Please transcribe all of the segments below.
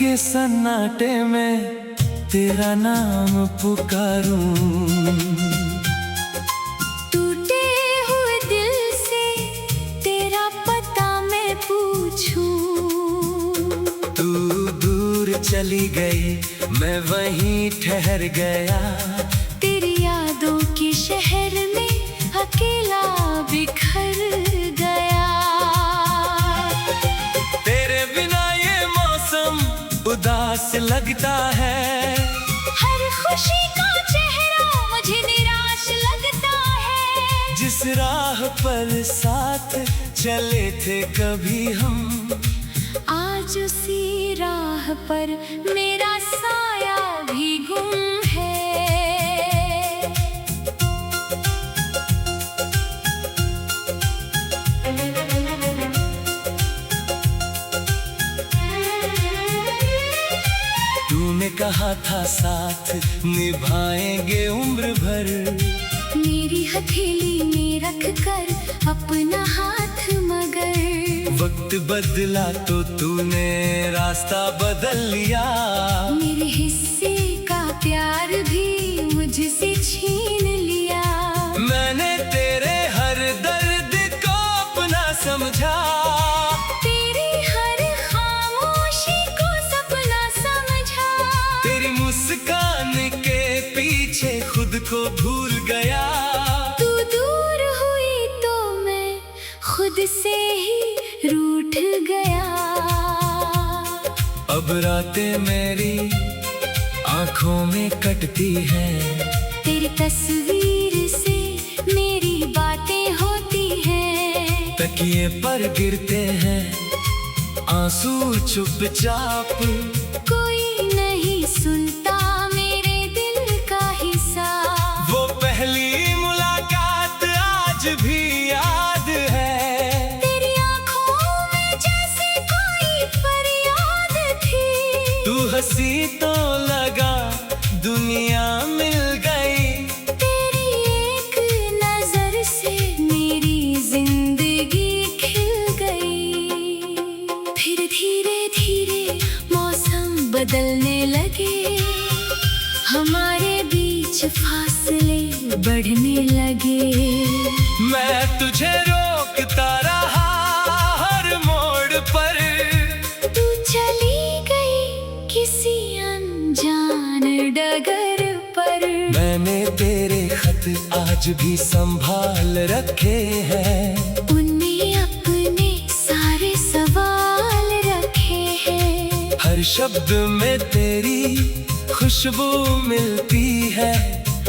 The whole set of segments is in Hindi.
के सन्नाटे में तेरा नाम पुकारूं। टूटे हुए दिल से तेरा पता मैं पूछूं। तू दूर चली गई, मैं वहीं ठहर गया। तेरी यादों के शहर में अकेला बिखर गया। तेरे बिना ये मौसम उदास लगता है। हर खुशी का चेहरा मुझे निराश लगता है। जिस राह पर साथ चले थे कभी हम, आज उसी राह पर मेरा साया भी गुम है। तूने कहा था साथ निभाएंगे उम्र भर। मेरी हथेली में रख कर अपना हाथ, मगर वक्त बदला तो तूने रास्ता बदल लिया। मेरे हिस्से का प्यार भी मुझसे छीन लिया। मैंने तेरे हर दर्द को अपना समझा। तेरी हर खामोशी को सपना समझा। तेरी मुस्कान के पीछे खुद को भूल गया। तू दूर हुई तो मैं खुद से ही रूठ गया। अब रातें मेरी आंखों में कटती हैं। तेरी तस्वीर से मेरी बातें होती हैं। तकिए पर गिरते हैं आंसू चुपचाप। कोई नहीं सुनता मेरे दिल का हिसाब। वो पहली मुलाकात आज भी याद है। तेरी आंखों में जैसे कोई फरियाद थी। तू हंसी तो लगा दुनिया मिल गई। तेरी एक नजर से मेरी जिंदगी खिल गई। फिर धीरे धीरे मौसम बदलने लगे। हमारे बीच फासले बढ़ने लगे। मैं तुझे रोकता रहा हर मोड़ पर। तू चली गई किसी अनजान डगर पर। मैंने तेरे खत आज भी संभाल रखे हैं। उनमें अपने सारे सवाल रखे हैं। हर शब्द में तेरी खुशबू मिलती है।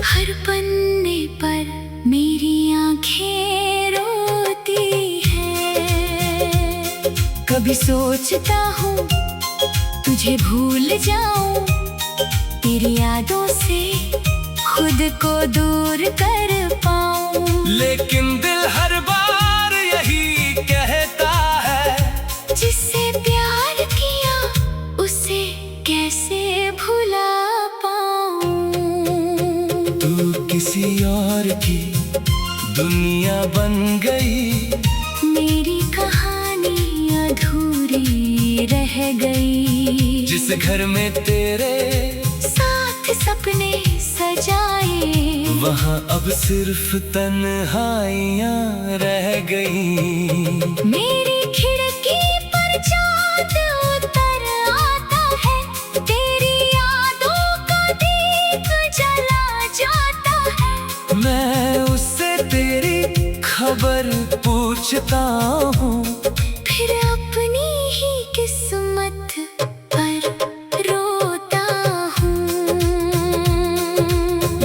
हर पन्ने पर मेरी आंखें रोती हैं। कभी सोचता हूँ तुझे भूल जाऊं। तेरी यादों से खुद को दूर कर पाऊं। लेकिन दिल हर बार यही कहता है, जिससे प्यार किया उसे कैसे भुला पाऊं। तू किसी और की दुनिया बन गई। मेरी कहानी अधूरी रह गई। जिस घर में तेरे साथ सपने सजाए, वहाँ अब सिर्फ तन्हाइयाँ रह गई। मेरी खिड़की पर चाँद उतर आता है। तेरी यादों का दीप जला जाता है। मैं उससे तेरी खबर पूछता हूँ। फिर अपनी ही किस्मत पर रोता हूँ।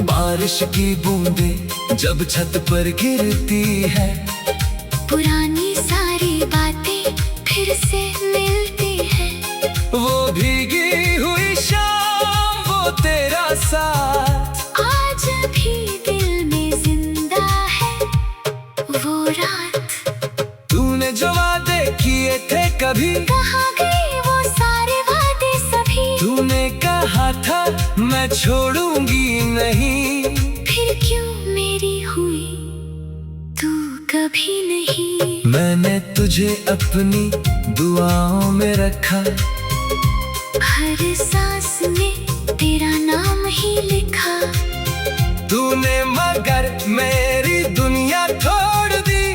बारिश की बूंदें जब छत पर गिरती है, पुरानी सारी बातें फिर से मिलती हैं। वो भीगी हुई शाम, वो तेरा साथ आज भी दिल में जिंदा है वो रात। तूने जो वादे किए थे कभी, कहाँ गए वो सारे वादे सभी। तूने कहा था मैं छोड़ूंगी नहीं। फिर क्यों मेरी हुई तू कभी नहीं। मैंने तुझे अपनी दुआओं में रखा। हर सांस में तेरा नाम ही लिखा। तूने मगर मेरी दुनिया छोड़ दी,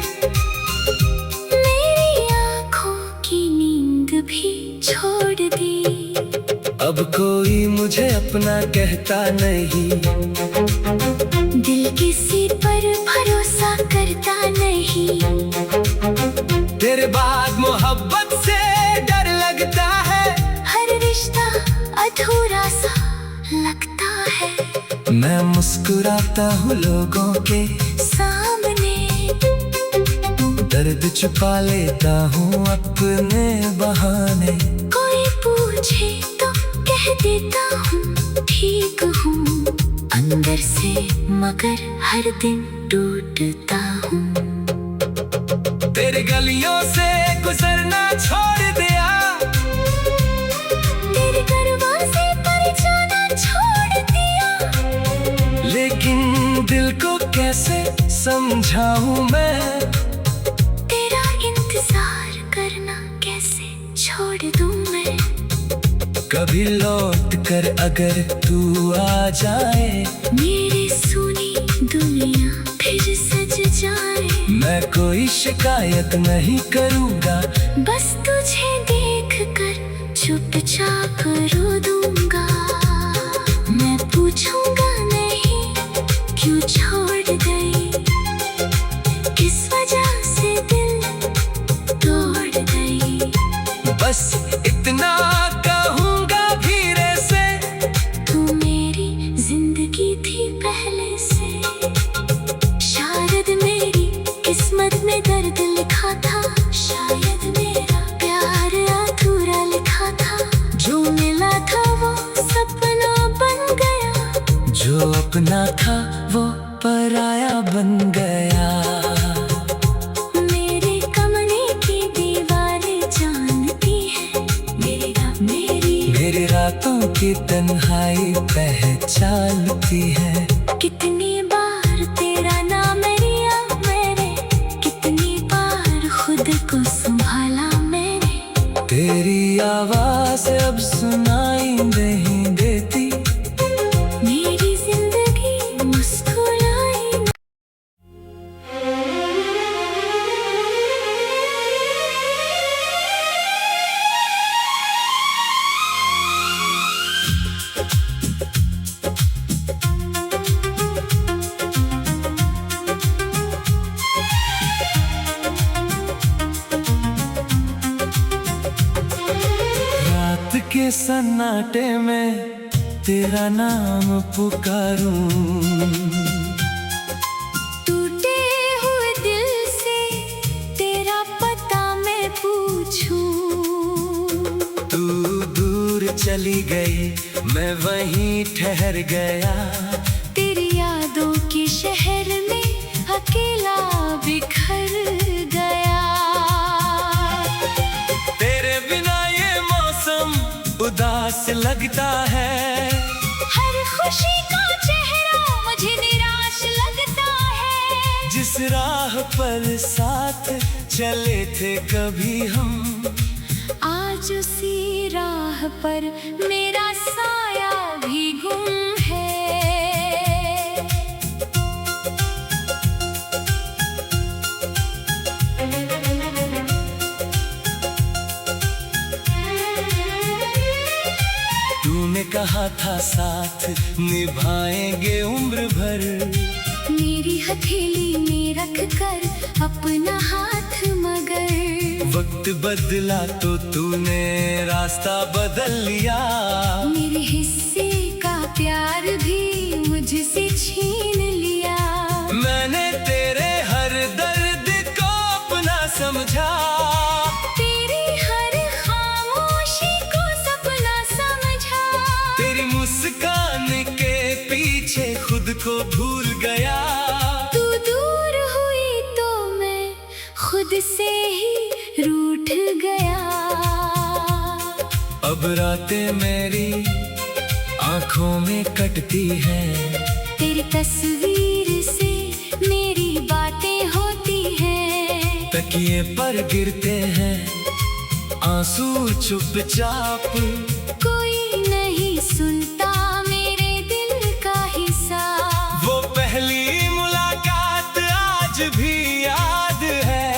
मेरी आँखों की नींद भी छोड़ दी। अब कोई मुझे अपना कहता नहीं, दिल किसी पर भरोसा करता नहीं। तेरे बाद मोहब्बत से डर लगता है, हर रिश्ता अधूरा सा लगता है। मैं मुस्कुराता हूँ लोगों के सामने, दर्द छुपा लेता हूँ अपने बहाने। कोई पूछे तो कह देता हूँ ठीक हूँ, अंदर से मगर हर दिन टूटता हूँ। तेरे गलियों से गुजरना छोड़ दिया, तेरे दरवाजे पर जाना छोड़ दिया। लेकिन दिल को कैसे समझाऊं मैं, तेरा इंतजार करना कैसे छोड़ दूं मैं। कभी लौट कर अगर तू आ जाए, मेरी सुनी दुनिया फिर सज जाए। मैं कोई शिकायत नहीं करूँगा, बस तुझे देख कर चुपचाप रो दूंगा। मैं पूछूंगा नहीं क्यों छोड़ गई, किस वजह से दिल तोड़ गई। बस इतना कहूँगा धीरे से, तू मेरी जिंदगी थी पहले से। शायद मेरी किस्मत में दर्द लिखा था, शायद मेरा प्यार अधूरा लिखा था। जो मिला था वो सपना बन गया, जो अपना था वो पराया बन गया। मेरे कमरे की दीवारें जानती है, मेरी रातों की तन्हाई पहचानती है। कितनी बार तेरा नाम लिया मैंने, कितनी बार खुद को संभाला मैंने। तेरी आवाज अब सुनाई नहीं देती, मेरी जिंदगी मुस्कुराई। रात के सन्नाटे में तेरा नाम पुकारूं, टूटे हुए दिल से तेरा पता मैं पूछूं। तू दूर चली गई मैं वहीं ठहर गया, तेरी यादों के शहर में अकेला बिखर गया। तेरे बिना ये मौसम उदास लगता है, हर खुशी का चेहरा मुझे निराश लगता है। जिस राह पर साथ चले थे कभी हम, आज उसी राह पर मेरा साया भी गुम है। तूने कहा था साथ निभाएंगे उम्र भर, मेरी हथेली में रख कर अपना हाथ मगर। वक्त बदला तो तूने रास्ता बदल लिया, मेरे हिस्से का प्यार भी मुझसे छीन लिया। मैंने तेरे हर दर्द को अपना समझा, तेरी हर खामोशी को सपना समझा। तेरी मुस्कान के पीछे खुद को भूल गया। तू दूर हुई तो मैं खुद से ही रूठ गया। अब रातें मेरी आंखों में कटती हैं, तेरी तस्वीर से मेरी बातें होती हैं। तकिए पर गिरते हैं आंसू चुपचाप, कोई नहीं सुनता मेरे दिल का हिसाब। वो पहली मुलाकात आज भी याद है।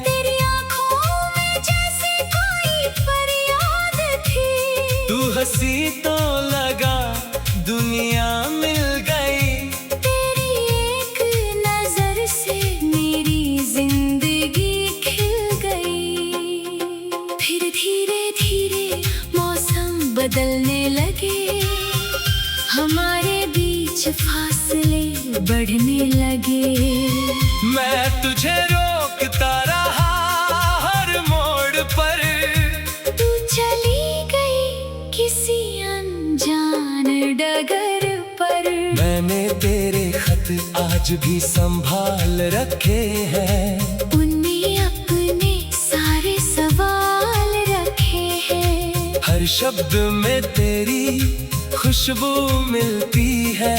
तेरी आंखों में जैसे कोई फरियाद थी। तू हंसी तो लगा दुनिया मिल गई। तेरी एक नजर से मेरी जिंदगी खिल गई। फिर धीरे धीरे मौसम बदलने लगे, हमारे बीच फासले बढ़ने लगे। मैं तुझे रोकता रहा हर मोड़ पर, तू चली गई किसी अनजान डगर पर। मैंने तेरे खत आज भी संभाल रखे हैं। उनमें अपने सारे सवाल रखे हैं। हर शब्द में तेरी खुशबू मिलती है।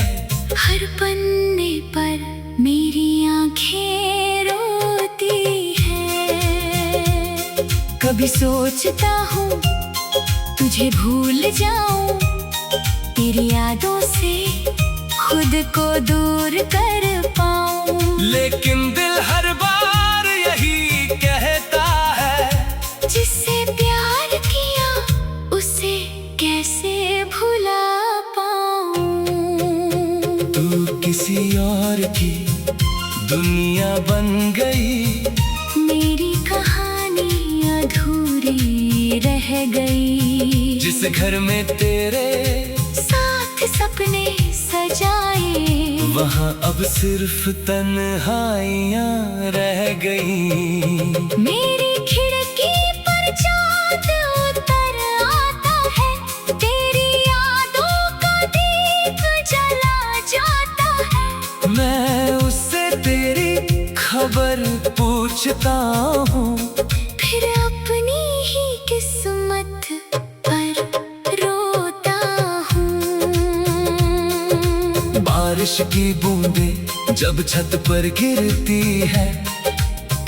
हर पन्ने पर मेरी आंखें रोती हैं। कभी सोचता हूँ तुझे भूल जाऊं, तेरी यादों से खुद को दूर कर पाऊं। लेकिन दिल हर बार यही कहता है, जिससे प्यार किया उसे कैसे भुला पाऊं। तू किसी और की दुनिया बन गई। मेरी कहानी अधूरी रह गई। जिस घर में तेरे साथ सपने सजाए, वहाँ अब सिर्फ तन्हाइयाँ रह गई। मेरी खिड़की पर चाँद उतर आता है। तेरी यादों का दीप जला जाता है। मैं उससे तेरी खबर पूछता हूँ, फिर अपनी ही किस्मत पर रोता हूँ। बारिश की बूंदें जब छत पर गिरती है,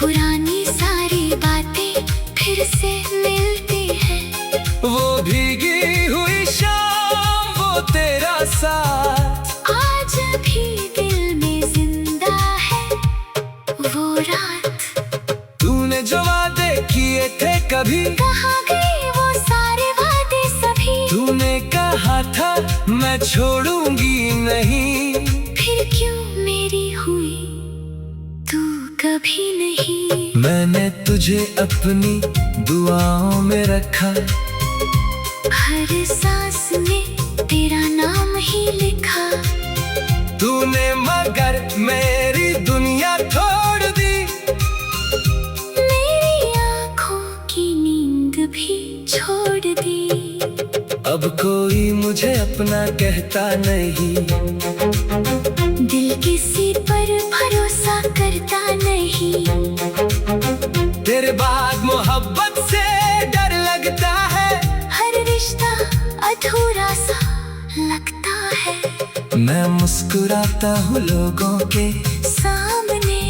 पुरानी सारी बातें फिर से मिलती हैं। वो भीगी हुई शाम, वो तेरा साथ आज भी दिल में जिंदा है वो रात। तूने जो वादे किए थे कभी, कहाँ गए वो सारे वादे सभी। तूने कहा था मैं छोड़ूंगी नहीं। फिर क्यों मेरी हुई तू कभी नहीं। मैंने तुझे अपनी दुआओं में रखा, हर सांस में तेरा नाम ही लिखा। तूने मगर मेरी दुनिया तोड़ दी। मेरी आँखों की नींद भी छोड़ दी। अब कोई मुझे अपना कहता नहीं। दिल किसी पर भरोसा करता नहीं। तेरे बाद मोहब्बत से डर लगता है। हर रिश्ता अधूरा सा लगता है। मैं मुस्कुराता हूँ लोगों के सामने,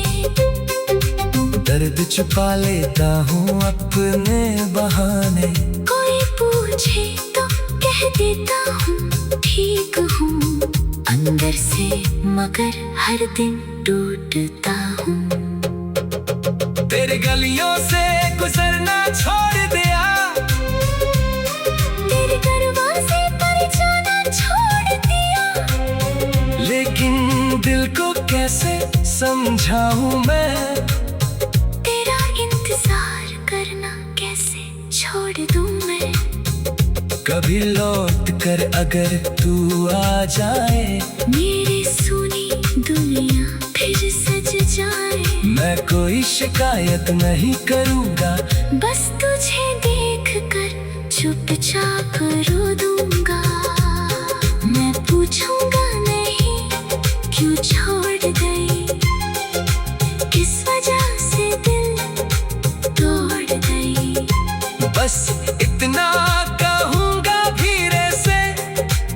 दर्द छुपा लेता हूँ अपने बहाने। कोई पूछे तो कह देता हूँ ठीक हूँ। अंदर से मगर हर दिन टूटता हूँ। तेरे गलियों से गुजरना छोड़ दिया, तेरे दरवाजे पर जाना छोड़ दिया। लेकिन दिल को कैसे समझाऊं मैं। तेरा इंतजार करना कैसे छोड़ दूँ मैं। कभी लौट कर अगर तू आ जाए, मेरी सुनी दुनिया फिर सज जाए। मैं कोई शिकायत नहीं करूँगा, बस तुझे देख कर चुपचाप रो दूंगा। मैं पूछूंगा नहीं क्यों छोड़ गई, किस वजह से दिल तोड़ गई। बस इतना कहूँगा धीरे से,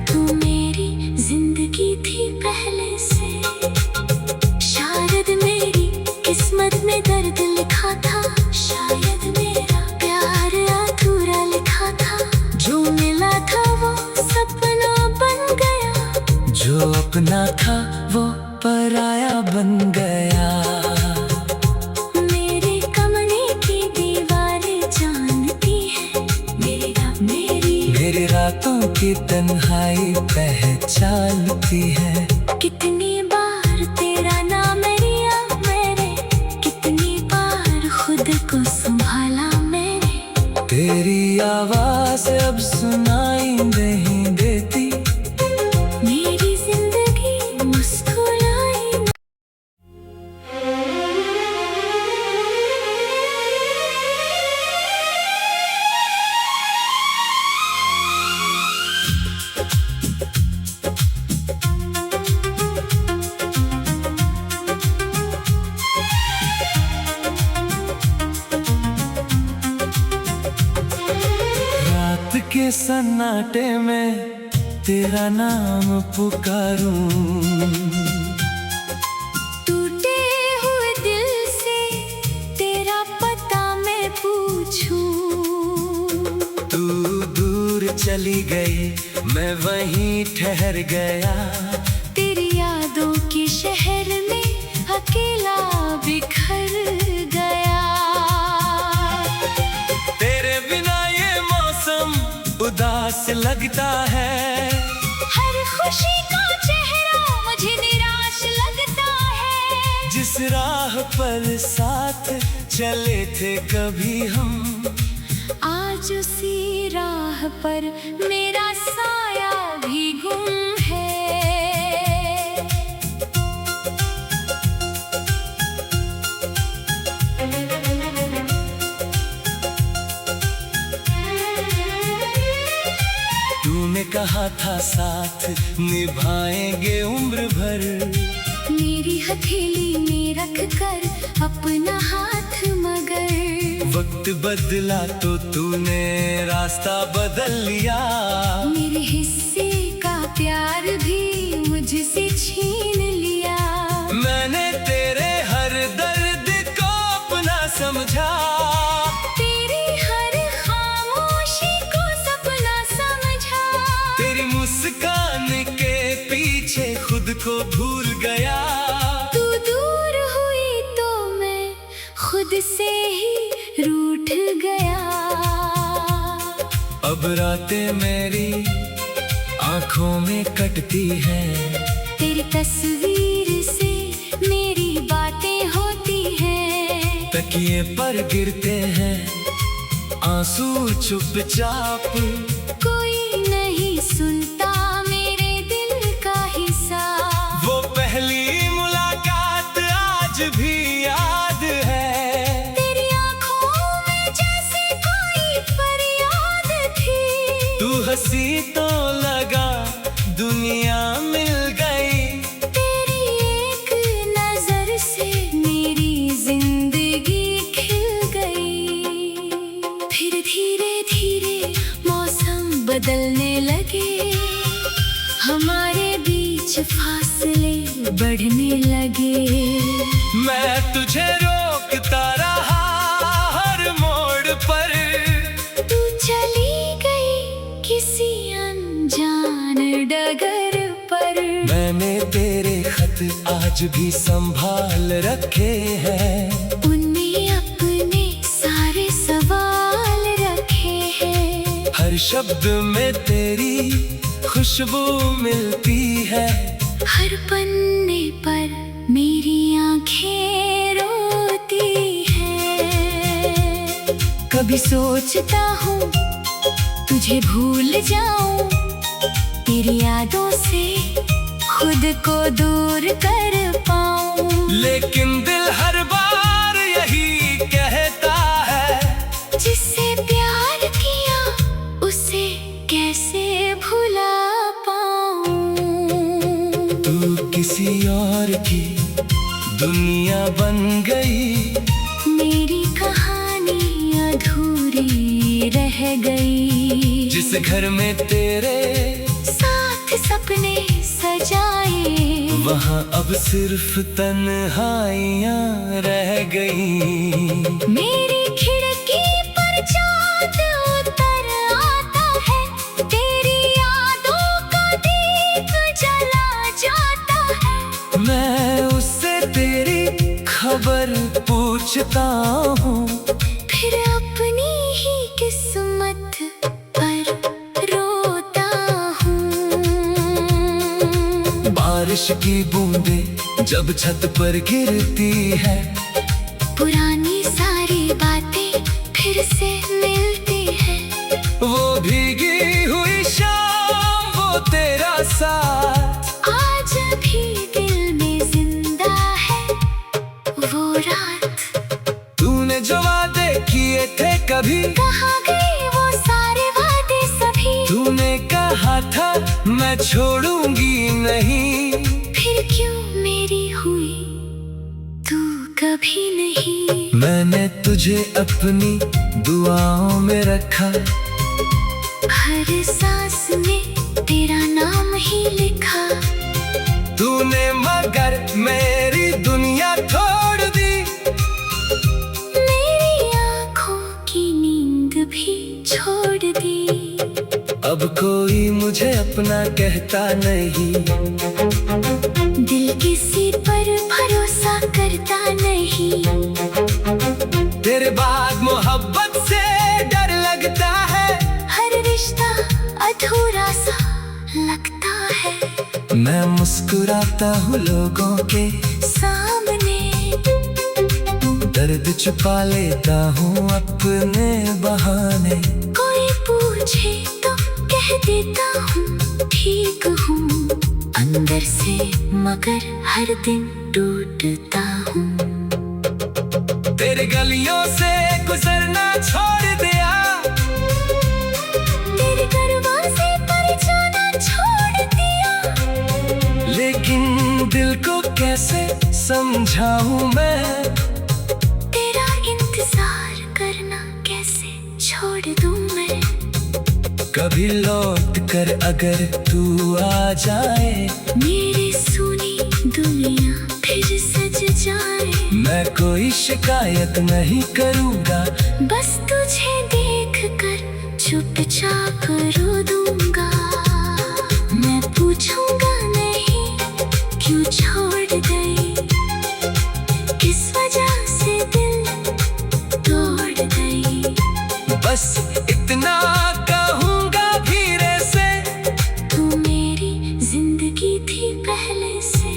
तू मेरी जिंदगी थी पहले से। शायद मेरी किस्मत में दर्द लिखा था, शायद मेरा प्यार रातों की तन्हाई पहचानती है। कितनी बार तेरा नाम लिया मैंने, कितनी बार खुद को संभाला मैंने। तेरी आवाज अब सुनाई नहीं देती, मेरी जिंदगी मुस्कुराई। रात के सन्नाटे में तेरा नाम पुकारूं, टूटे हुए दिल से तेरा पता मैं पूछूं। तू दूर चली गई, मैं वहीं ठहर गया। तेरी यादों के शहर में अकेला बिखर गया। तेरे बिना ये मौसम उदास लगता है, हर खुशी का चेहरा मुझे निराश लगता है। जिस राह पर साथ चले थे कभी हम, आज उसी राह पर मेरा साया भी गुम है। तूने कहा था साथ निभाएंगे उम्र भर, मेरी हथेली में रख कर अपना हाथ मगर। वक्त बदला तो तूने रास्ता बदल लिया। मेरे हिस्से का प्यार भी मुझसे छीन लिया। मैंने तेरे हर दर्द को अपना समझा, तेरी हर खामोशी को सपना समझा। तेरी मुस्कान के पीछे खुद को भूल गया। तू दूर हुई तो मैं खुद से ही रूठ गया। अब रातें मेरी आंखों में कटती हैं, तेरी तस्वीर से मेरी बातें होती हैं। तकिए पर गिरते हैं आंसू चुपचाप। कोई नहीं सुनता मेरे दिल का हिसाब। वो पहली मुलाकात आज भी याद है, तेरी आंखों में जैसे कोई फरियाद थी। तू हंसी तो लगा दुनिया मिल गई। तेरी एक नजर से मेरी जिंदगी खिल गई। फिर धीरे धीरे मौसम बदलने लगे, हमारे बीच फासले बढ़ने लगे। मैं तुझे रोकता रहा हर मोड़ पर, तू चली गई किसी अनजान डगर पर। मैंने तेरे खत आज भी संभाल रखे हैं। उनमें अपने सारे सवाल रखे हैं। हर शब्द में तेरी खुशबू मिलती है। हर पन्ने पर मेरी आंखें रोती हैं। कभी सोचता हूँ तुझे भूल जाऊं, तेरी यादों से खुद को दूर कर पाऊं। लेकिन दिल हर बार यही कहता है, जिससे प्यार किया उसे कैसे भुला पाऊं। तू किसी और की दुनिया बन गई। मेरी कहानी अधूरी रह गई। जिस घर में तेरे साथ सपने सजाए, वहाँ अब सिर्फ तन्हाइयाँ रह गई। मेरी खिड़की पर चाँद उतर आता है। तेरी यादों का दीप जला जाता है। मैं उससे तेरी खबर पूछता हूँ, फिर अपनी ही किस्मत पर रोता बारिश की बूंदे जब छत पर गिरती है, पुरानी सारी बातें फिर से मिलती है। वो भीगी हुई शाम, वो तेरा साथ आज भी दिल में जिंदा है वो रात। तूने जो वादे किए थे कभी, कहाँ गए वो सारे वादे सभी। तूने कहा था मैं छोड़ूंगी नहीं, फिर क्यों मेरी हुई तू कभी नहीं। मैंने तुझे अपनी दुआओं में रखा, हर सांस में तेरा नाम ही लिखा। तूने मगर मेरी दुनिया तोड़ दी, मेरी आँखों की नींद भी छोड़ दी। अब कोई मुझे अपना कहता नहीं, दिल किसी पर भरोसा करता नहीं। तेरे बाद मोहब्बत से डर लगता है, हर रिश्ता अधूरा सा लगता है। मैं मुस्कुराता हूँ लोगों के सामने दर्द छुपा लेता हूँ अपने बहाने। कोई पूछे तो कह देता हूँ ठीक हूँ, अंदर से मगर हर दिन टूटता हूँ। तेरे गलियों से गुजरना छोड़ दिया, तेरे दरवाजे पर जाना छोड़ दिया। लेकिन दिल को कैसे समझाऊं मैं, तेरा इंतजार करना कैसे छोड़ दूँ मैं। कभी लौट कर अगर तू आ जाए, मेरी सुनी दुनिया फिर सज जाए। मैं कोई शिकायत नहीं करूँगा, बस तुझे देख कर चुपचाप रो दूंगा। मैं पूछूंगा नहीं क्यों छोड़ गई, किस वजह से दिल तोड़ गई। बस इतना कहूँगा धीरे से, तू मेरी जिंदगी थी पहले से।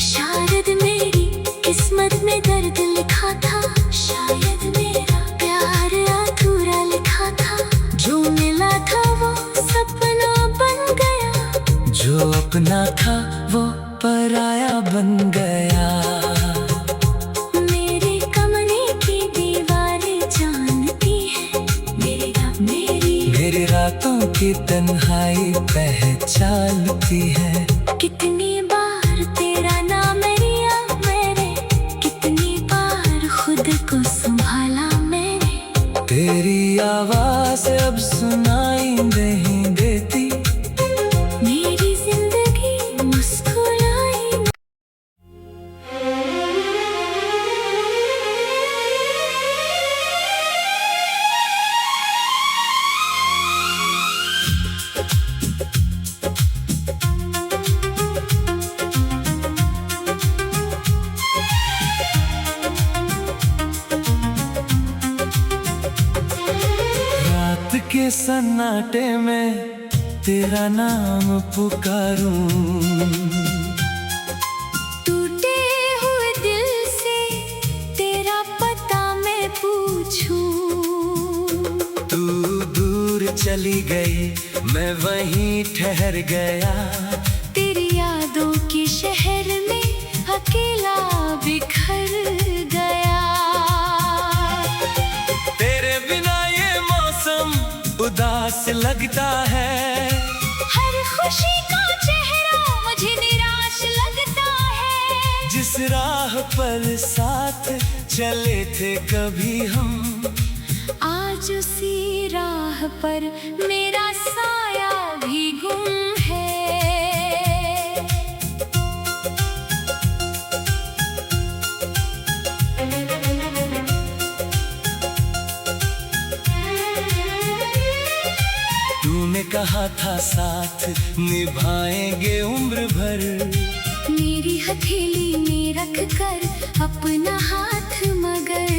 शायद मेरी किस्मत में दर्द लिखा था, शायद मेरा प्यार अधूरा लिखा था। जो मिला था वो सपना बन गया, जो अपना था वो पराया बन गया। मेरे कमरे की दीवारें जानती है, मेरी रातों की तन्हाई पहचानती है। कितनी बार तेरा नाम लिया मैंने, कितनी बार खुद को संभाला मैंने। तेरी आवाज अब सुनाई नहीं देती, मेरी जिंदगी मुस्कुराई। रात के सन्नाटे में तेरा नाम पुकारूं, टूटे हुए दिल से तेरा पता मैं पूछूं। तू दूर चली गई मैं वहीं ठहर गया, तेरी यादों के शहर में अकेला बिखर गया। तेरे बिना ये मौसम उदास लगता है, हर खुशी का चेहरा मुझे निराश लगता है। जिस राह पर साथ चले थे कभी हम, आज उसी राह पर मेरा साया भी गुम है। तूने कहा था साथ निभाएंगे उम्र भर, मेरी हथेली में रख कर अपना हाथ मगर।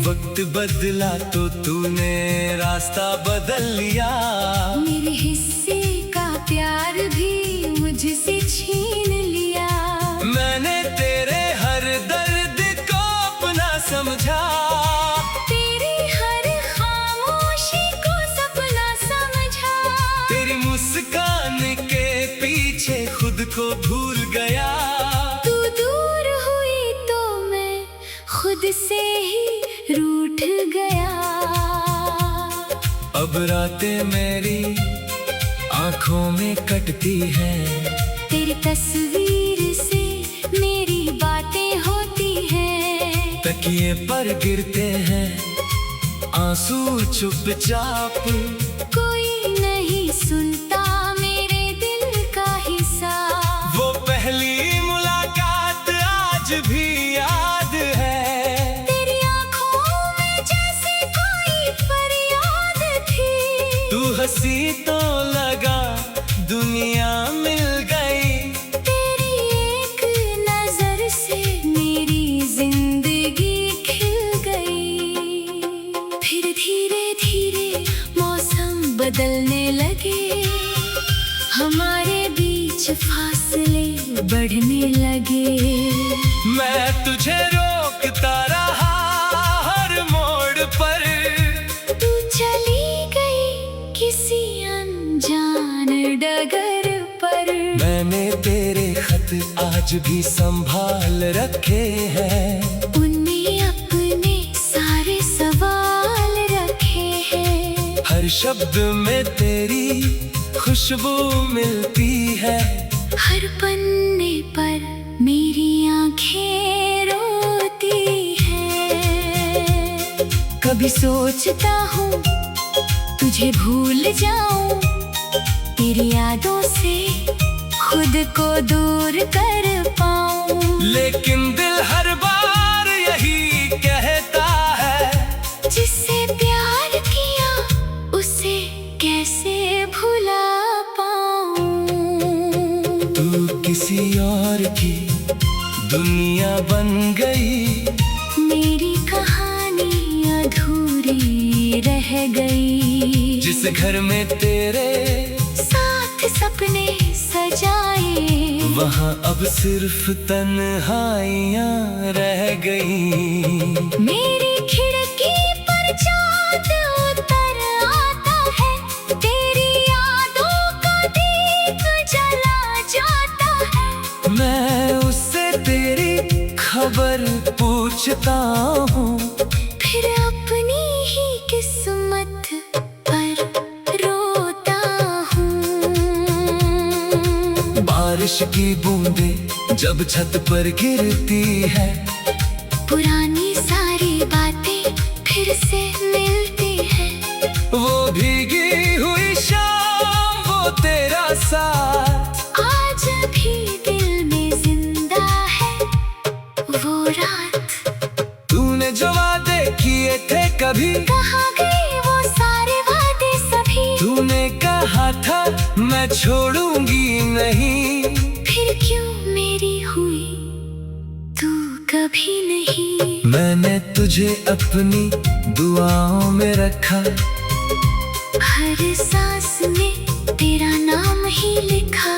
वक्त बदला तो तूने रास्ता बदल लिया, मेरे हिस्से का प्यार भी मुझ मुझसे छीन लिया। मैंने तेरे हर दर्द को अपना समझा, तेरी हर खामोशी को सपना समझा। तेरी मुस्कान के पीछे खुद को भूल गया। तू दूर हुई तो मैं खुद से ही रूठ गया। अब रातें मेरी आंखों में कटती हैं, तेरी तस्वीर से मेरी बातें होती हैं। तकिए पर गिरते हैं आंसू चुपचाप, कोई नहीं सुनता मेरे दिल का हिसाब। वो पहली मुलाकात आज भी याद है। तेरी आंखों में जैसे कोई फरियाद थी। तू हंसी तो लगा दुनिया मिल गई। तेरी एक नजर से मेरी जिंदगी खिल गई। फिर धीरे धीरे मौसम बदलने लगे, हमारे बीच फासले बढ़ने लगे। मैं तुझे रोकता रहा हर मोड़ पर, तू चली गई किसी अनजान डगर पर। मैंने तेरे खत आज भी संभाल रखे हैं। उनमें अपने सारे सवाल रखे हैं। हर शब्द में तेरी खुशबू मिलती है। हर पन्ने पर मेरी आंखें रोती हैं। कभी सोचता हूँ तुझे भूल जाऊं, तेरी यादों से खुद को दूर कर पाऊं। लेकिन दिल हर बार यही कहता है, जिससे प्यार किया उसे कैसे भुला पाऊं। तू किसी और की दुनिया बन गई। मेरी कहानी अधूरी रह गई। जिस घर में तेरे साथ सपने सजाए, वहाँ अब सिर्फ तन्हाइयाँ रह गई। मेरी खिड़की पर चाँद उतर आता है। तेरी यादों का दीप जला जाता है। मैं उससे तेरी खबर पूछता हूँ, फिर अपनी ही किस्मत पर रोता हूँ। बारिश की बूंदें जब छत पर गिरती है, पुरानी सारी बातें फिर से मिलती हैं। वो भीगी हुई शाम, वो तेरा साथ आज भी दिल में जिंदा है वो रात। तूने जो वादे किए थे कभी, कहाँ गए वो सारे वादे सभी। तूने कहा था मैं छोड़ूंगी नहीं। फिर क्यों मेरी हुई तू कभी नहीं। मैंने तुझे अपनी दुआओं में रखा, हर सांस में तेरा नाम ही लिखा।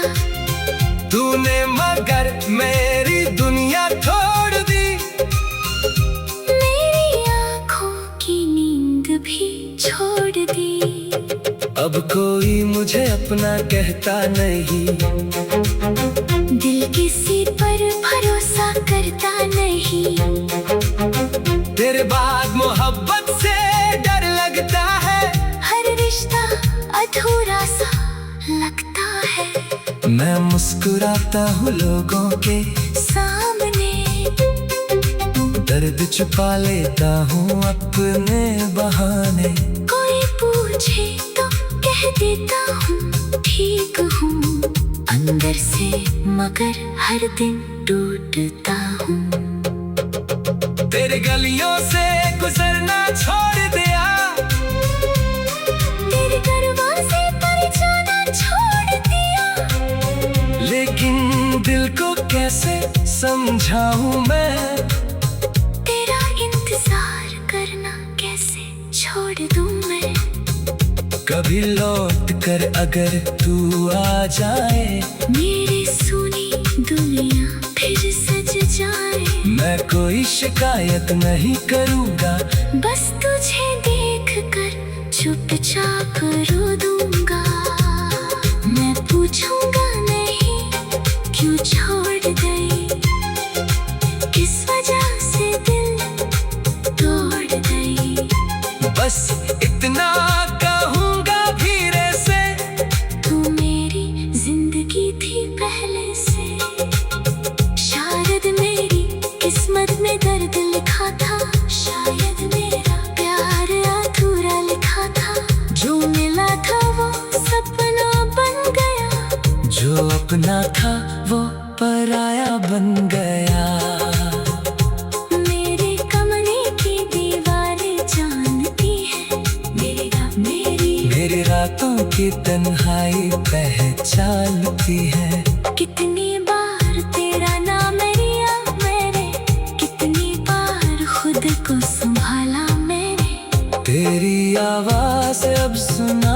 तूने मगर मेरी दुनिया तोड़ दी। मेरी आँखों की नींद भी छोड़ दी। अब कोई मुझे अपना कहता नहीं, दिल किसी पर भरोसा करता नहीं। तेरे बाद मोहब्बत से डर लगता है। हर रिश्ता अधूरा सा लगता है। मैं मुस्कुराता हूँ लोगों के सामने, दर्द छुपा लेता हूँ अपने बहाने। कोई पूछे तो कह देता हूँ ठीक हूँ अंदर से, मगर हर दिन टूटता हूँ। तेरे गलियों से गुजरना छोड़ दिया, तेरे दरवाजे पर जाना छोड़ दिया। लेकिन दिल को कैसे समझाऊं मैं, तेरा इंतजार करना कैसे छोड़ दूं मैं। कभी लौट कर अगर तू आ जाए, मेरे दुनिया फिर सज जाए। मैं कोई शिकायत नहीं करूँगा, बस तुझे देख कर चुपचाप रो दूंगा। मैं पूछूंगा नहीं क्यों छोड़ गई, किस वजह से दिल तोड़ गई। बस इतना कहूँगा धीरे से, तू मेरी जिंदगी थी पहले से। शायद मेरी किस्मत में दर्द लिखा था, शायद मेरा प्यार अधूरा लिखा था। जो मिला था वो सपना बन गया, जो अपना था वो पराया बन गया। मेरे कमरे की दीवारें जानती है मेरी रातों की तन्हाई पहचानती है। कितनी बार तेरा नाम लिया मैंने, कितनी बार खुद को संभाला मैंने। तेरी आवाज़ अब सुना